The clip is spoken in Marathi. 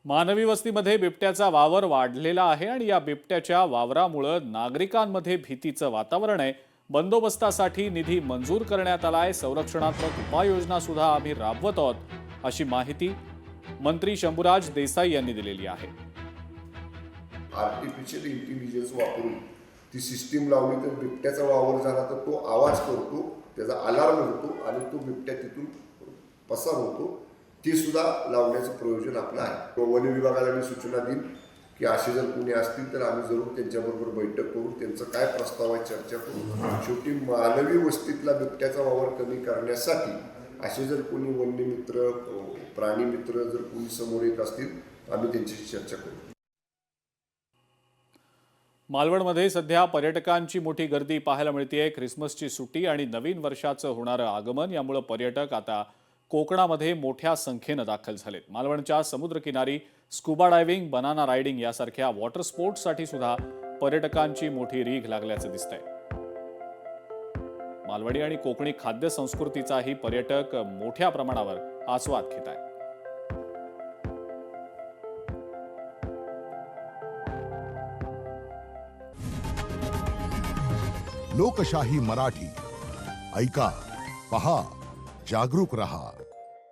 मानवी वस्तीमध्ये बिबट्याचा वावर वाढलेला आहे आणि या बिबट्याच्या वावरामुळे नागरिकांमध्ये भीतीचं वातावरण आहे। बंदोबस्तासाठी निधी मंजूर करण्यात आलाय। संरक्षणात्मक उपाययोजना सुद्धा आम्ही राबवत आहोत, अशी माहिती मंत्री शंभूराज देसाई यांनी दिलेली आहे। आर्टिफिशियल इंटेलिजन्स वापरून ती सिस्टीम लावली तर बिबट्याचा वावर झाला तर तो आवाज करतो, त्याचा अलार्म होतो आणि तो बिबट्या तिथून पसार होतो। ती सुद्धा लावण्याचं प्रयोजन आपलं आहे। वन विभागाला मी सूचना देईन की असे जर कोणी असतील तर आम्ही जरूर त्यांच्याबरोबर बैठक करू, त्यांचं काय प्रस्ताव आहे चर्चा करू। शेवटी मानवी वस्तीतला बिबट्याचा वावर कमी करण्यासाठी असे जर कोणी वन्यमित्र प्राणी मित्र जर कोणी समोर येत असतील आम्ही त्यांच्याशी चर्चा करू। मालवणमध्ये सध्या पर्यटकांची मोठी गर्दी पाहायला मिळते। ख्रिसमसची सुट्टी आणि नवीन वर्षाचं होणारं आगमन यामुळे पर्यटक आता कोकणामध्ये मोठ्या संख्येने दाखल झालेत। मालवणच्या समुद्रकिनारी स्कुबा डायव्हिंग, बनाना रायडिंग यासारख्या वॉटर स्पोर्ट्ससाठी सुद्धा पर्यटकांची मोठी रीघ लागल्याचं दिसतंय। मालवणी आणि कोकणी खाद्य संस्कृतीचाही पर्यटक मोठ्या प्रमाणावर आस्वाद घेत आहेत। लोकशाही मराठी ऐका, पहा, जागरूक रहा।